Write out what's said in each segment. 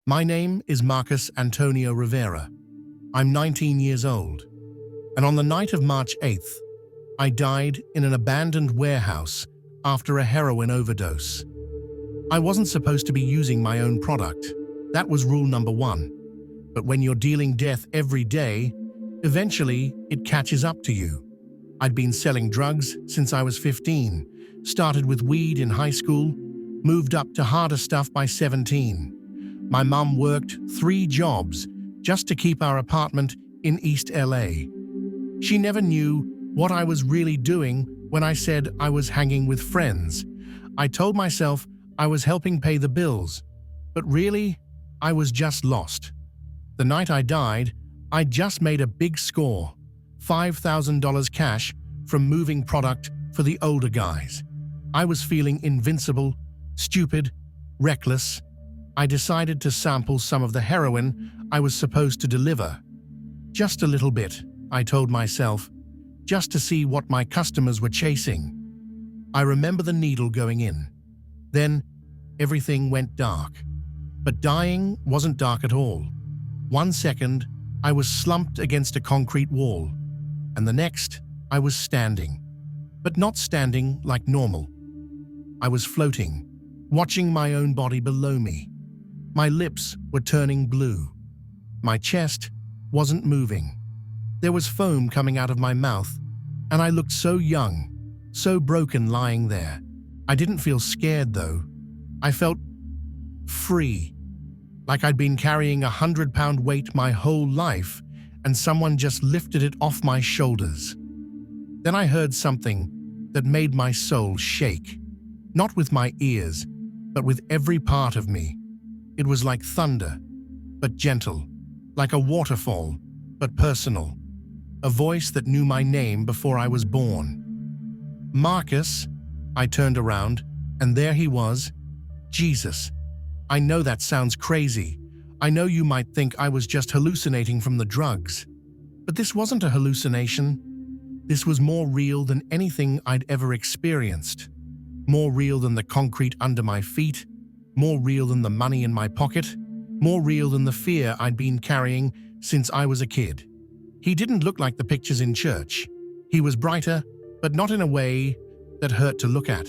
My name is Marcus Antonio Rivera. I'm 19 years old, and on the night of March 8th, I died in an abandoned warehouse after a heroin overdose. I wasn't supposed to be using my own product. That was rule number 1. But when you're dealing death every day, eventually it catches up to you. I'd been selling drugs since I was 15, started with weed in high school, moved up to harder stuff by 17. My mum worked 3 jobs just to keep our apartment in East LA. She never knew what I was really doing when I said I was hanging with friends. I told myself I was helping pay the bills, but really, I was just lost. The night I died, I'd just made a big score, $5,000 cash from moving product for the older guys. I was feeling invincible, stupid, reckless. I decided to sample some of the heroin I was supposed to deliver. Just a little bit, I told myself, just to see what my customers were chasing. I remember the needle going in. Then, everything went dark. But dying wasn't dark at all. 1 second, I was slumped against a concrete wall, and the next, I was standing. But not standing like normal. I was floating, watching my own body below me. My lips were turning blue. My chest wasn't moving. There was foam coming out of my mouth, and I looked so young, so broken lying there. I didn't feel scared though. I felt free, like I'd been carrying a 100-pound weight my whole life, and someone just lifted it off my shoulders. Then I heard something that made my soul shake, not with my ears, but with every part of me. It was like thunder, but gentle, like a waterfall, but personal. A voice that knew my name before I was born. Marcus. I turned around, and there he was, Jesus. I know that sounds crazy. I know you might think I was just hallucinating from the drugs. But this wasn't a hallucination. This was more real than anything I'd ever experienced. More real than the concrete under my feet. More real than the money in my pocket. More real than the fear I'd been carrying since I was a kid. He didn't look like the pictures in church. He was brighter, but not in a way that hurt to look at.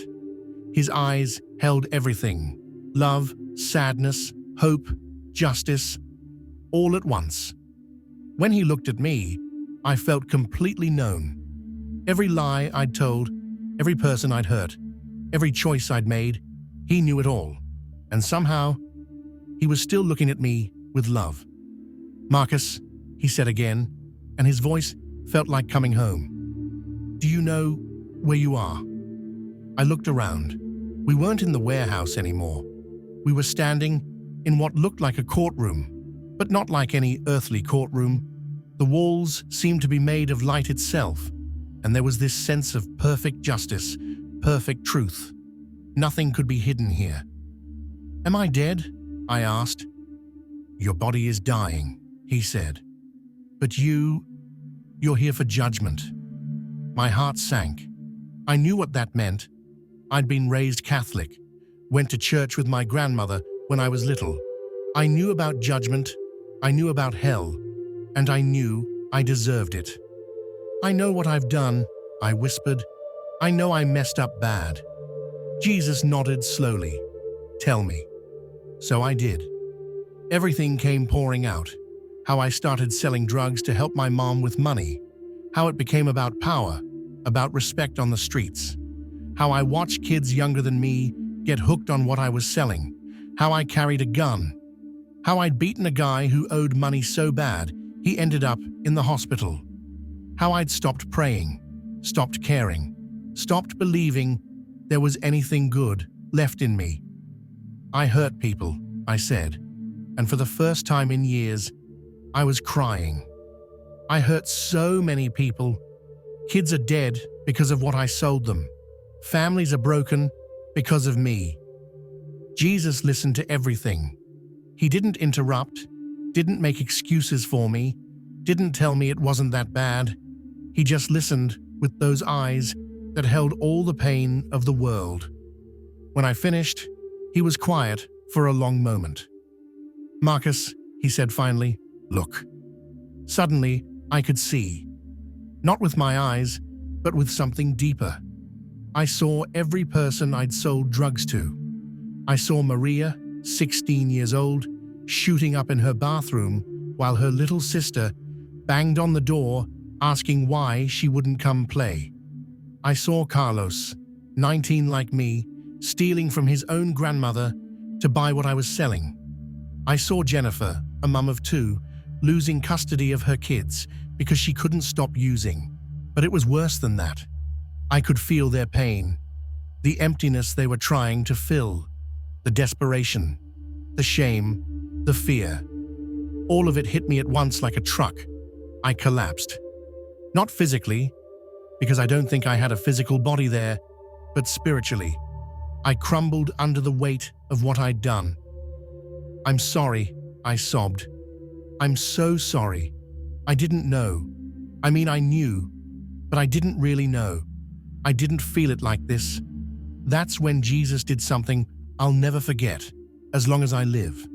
His eyes held everything. Love, sadness, hope, justice, all at once. When he looked at me, I felt completely known. Every lie I'd told, every person I'd hurt, every choice I'd made, he knew it all. And somehow, he was still looking at me with love. Marcus, he said again, and his voice felt like coming home. Do you know where you are? I looked around. We weren't in the warehouse anymore. We were standing in what looked like a courtroom, but not like any earthly courtroom. The walls seemed to be made of light itself, and there was this sense of perfect justice, perfect truth. Nothing could be hidden here. Am I dead? I asked. Your body is dying, he said. But you're here for judgment. My heart sank. I knew what that meant. I'd been raised Catholic, went to church with my grandmother when I was little. I knew about judgment, I knew about hell, and I knew I deserved it. I know what I've done, I whispered. I know I messed up bad. Jesus nodded slowly. Tell me. So I did. Everything came pouring out. How I started selling drugs to help my mom with money. How it became about power, about respect on the streets. How I watched kids younger than me get hooked on what I was selling. How I carried a gun. How I'd beaten a guy who owed money so bad he ended up in the hospital. How I'd stopped praying, stopped caring, stopped believing there was anything good left in me. I hurt people, I said, and for the first time in years, I was crying. I hurt so many people. Kids are dead because of what I sold them. Families are broken because of me. Jesus listened to everything. He didn't interrupt, didn't make excuses for me, didn't tell me it wasn't that bad. He just listened with those eyes that held all the pain of the world. When I finished, he was quiet for a long moment. "Marcus," he said finally, "look." Suddenly, I could see. Not with my eyes, but with something deeper. I saw every person I'd sold drugs to. I saw Maria, 16 years old, shooting up in her bathroom while her little sister banged on the door asking why she wouldn't come play. I saw Carlos, 19 like me, stealing from his own grandmother to buy what I was selling. I saw Jennifer, a mum of 2, losing custody of her kids because she couldn't stop using. But it was worse than that. I could feel their pain, the emptiness they were trying to fill, the desperation, the shame, the fear. All of it hit me at once like a truck. I collapsed. Not physically, because I don't think I had a physical body there, but spiritually. I crumbled under the weight of what I'd done. "I'm sorry," I sobbed. "I'm so sorry. I didn't know. I mean, I knew, but I didn't really know. I didn't feel it like this." That's when Jesus did something I'll never forget, as long as I live.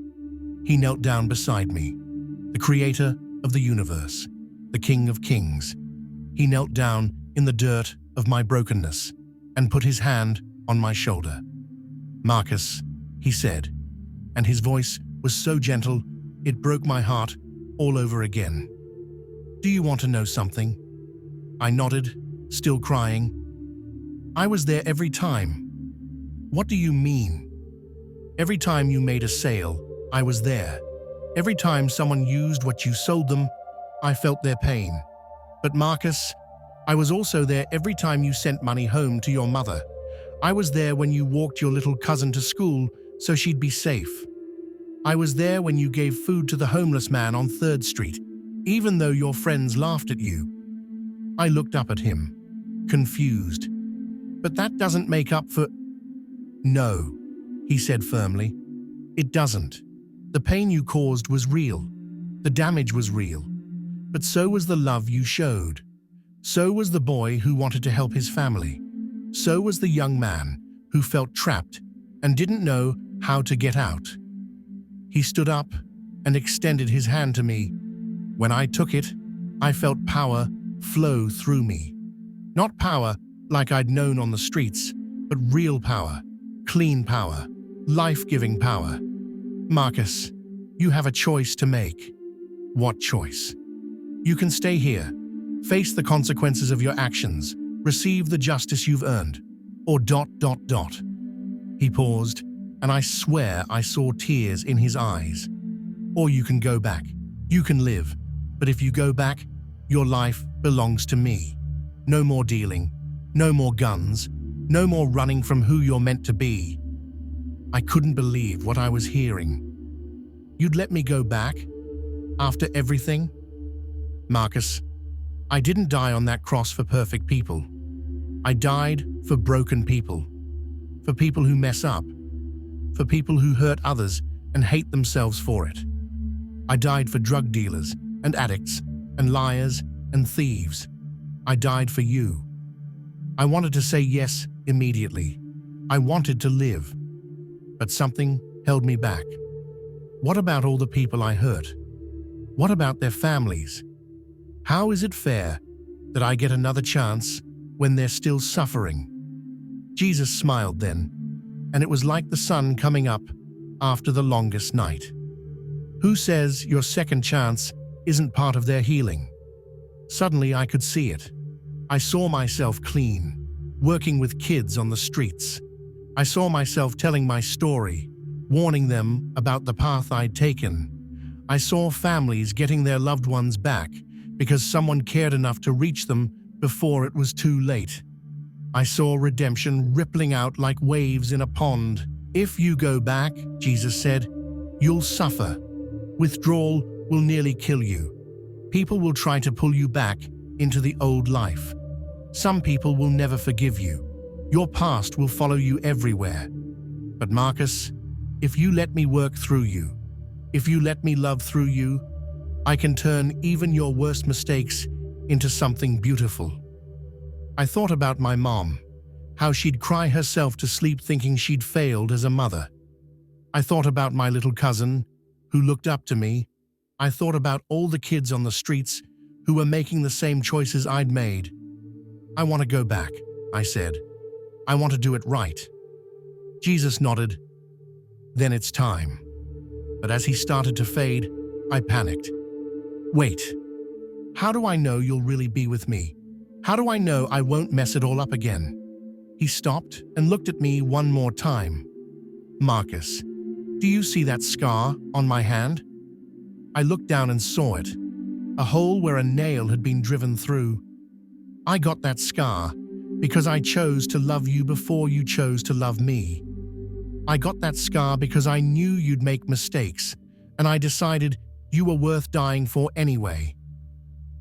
He knelt down beside me, the creator of the universe, the King of Kings. He knelt down in the dirt of my brokenness and put his hand on my shoulder. "Marcus," he said, and his voice was so gentle it broke my heart all over again. "Do you want to know something?" I nodded, still crying. "I was there every time." "What do you mean?" "Every time you made a sale, I was there. Every time someone used what you sold them, I felt their pain. But Marcus, I was also there every time you sent money home to your mother. I was there when you walked your little cousin to school so she'd be safe. I was there when you gave food to the homeless man on 3rd Street, even though your friends laughed at you." I looked up at him, confused. "But that doesn't make up for—" "No," he said firmly. "It doesn't. The pain you caused was real. The damage was real. But so was the love you showed. So was the boy who wanted to help his family. So was the young man who felt trapped and didn't know how to get out." He stood up and extended his hand to me. When I took it, I felt power flow through me. Not power like I'd known on the streets, but real power, clean power, life-giving power. "Marcus, you have a choice to make." "What choice?" "You can stay here, face the consequences of your actions, receive the justice you've earned, or ... He paused, and I swear I saw tears in his eyes. "Or you can go back. You can live. But if you go back, your life belongs to me. No more dealing, no more guns, no more running from who you're meant to be." I couldn't believe what I was hearing. "You'd let me go back? After everything?" "Marcus, I didn't die on that cross for perfect people. I died for broken people. For people who mess up. For people who hurt others and hate themselves for it. I died for drug dealers and addicts and liars and thieves. I died for you." I wanted to say yes immediately. I wanted to live. But something held me back. What about all the people I hurt? What about their families? How is it fair that I get another chance when they're still suffering? Jesus smiled then, and it was like the sun coming up after the longest night. Who says your second chance isn't part of their healing? Suddenly I could see it. I saw myself clean, working with kids on the streets. I saw myself telling my story, warning them about the path I'd taken. I saw families getting their loved ones back because someone cared enough to reach them before it was too late. I saw redemption rippling out like waves in a pond. "If you go back," Jesus said, "you'll suffer. Withdrawal will nearly kill you. People will try to pull you back into the old life. Some people will never forgive you. Your past will follow you everywhere. But Marcus, if you let me work through you, if you let me love through you, I can turn even your worst mistakes into something beautiful." I thought about my mom, how she'd cry herself to sleep thinking she'd failed as a mother. I thought about my little cousin, who looked up to me. I thought about all the kids on the streets who were making the same choices I'd made. I want to go back, I said. I want to do it right. Jesus nodded. Then it's time. But as he started to fade, I panicked. Wait, how do I know you'll really be with me? How do I know I won't mess it all up again? He stopped and looked at me one more time. Marcus, do you see that scar on my hand? I looked down and saw it, a hole where a nail had been driven through. I got that scar because I chose to love you before you chose to love me. I got that scar because I knew you'd make mistakes, and I decided you were worth dying for anyway.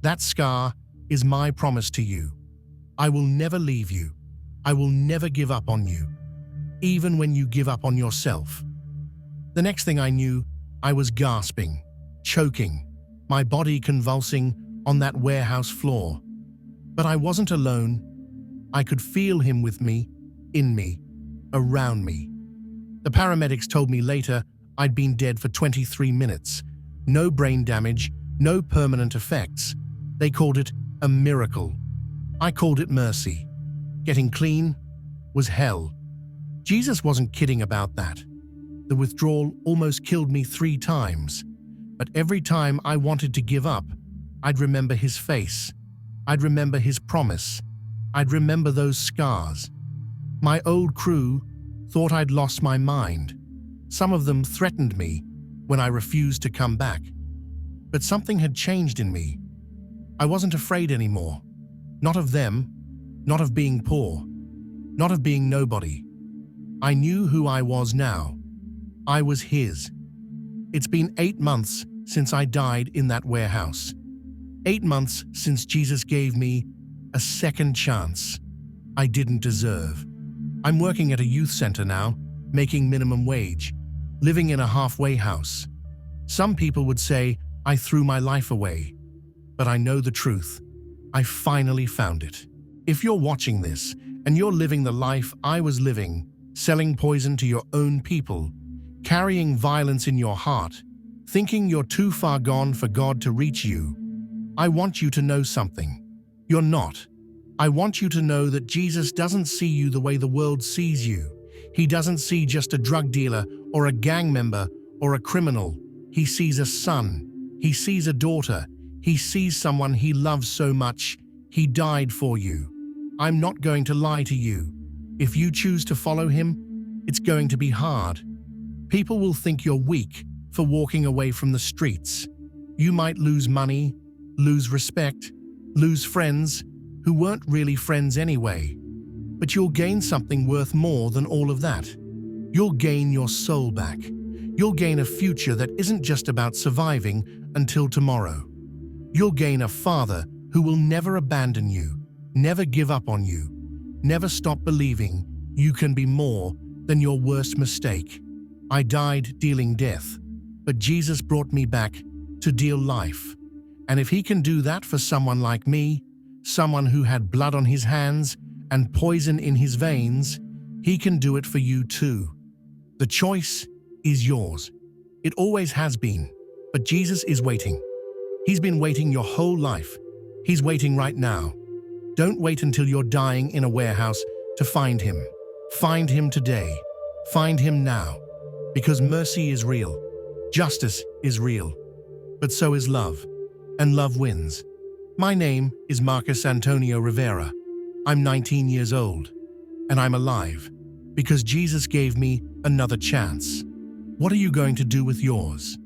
That scar is my promise to you. I will never leave you. I will never give up on you, even when you give up on yourself. The next thing I knew, I was gasping, choking, my body convulsing on that warehouse floor. But I wasn't alone. I could feel him with me, in me, around me. The paramedics told me later I'd been dead for 23 minutes. No brain damage, no permanent effects. They called it a miracle. I called it mercy. Getting clean was hell. Jesus wasn't kidding about that. The withdrawal almost killed me 3 times. But every time I wanted to give up, I'd remember his face. I'd remember his promise. I'd remember those scars. My old crew thought I'd lost my mind. Some of them threatened me when I refused to come back. But something had changed in me. I wasn't afraid anymore. Not of them, not of being poor, not of being nobody. I knew who I was now. I was his. It's been 8 months since I died in that warehouse. 8 months since Jesus gave me a second chance I didn't deserve. I'm working at a youth center now, making minimum wage, living in a halfway house. Some people would say I threw my life away, but I know the truth. I finally found it. If you're watching this and you're living the life I was living, selling poison to your own people, carrying violence in your heart, thinking you're too far gone for God to reach you, I want you to know something. You're not. I want you to know that Jesus doesn't see you the way the world sees you. He doesn't see just a drug dealer or a gang member or a criminal. He sees a son. He sees a daughter. He sees someone he loves so much, he died for you. I'm not going to lie to you. If you choose to follow him, it's going to be hard. People will think you're weak for walking away from the streets. You might lose money, lose respect, lose friends who weren't really friends anyway. But you'll gain something worth more than all of that. You'll gain your soul back. You'll gain a future that isn't just about surviving until tomorrow. You'll gain a father who will never abandon you, never give up on you, never stop believing you can be more than your worst mistake. I died dealing death, but Jesus brought me back to deal life. And if he can do that for someone like me, someone who had blood on his hands and poison in his veins, he can do it for you too. The choice is yours. It always has been, but Jesus is waiting. He's been waiting your whole life. He's waiting right now. Don't wait until you're dying in a warehouse to find him. Find him today. Find him now. Because mercy is real. Justice is real. But so is love. And love wins. My name is Marcus Antonio Rivera. I'm 19 years old. And I'm alive. Because Jesus gave me another chance. What are you going to do with yours?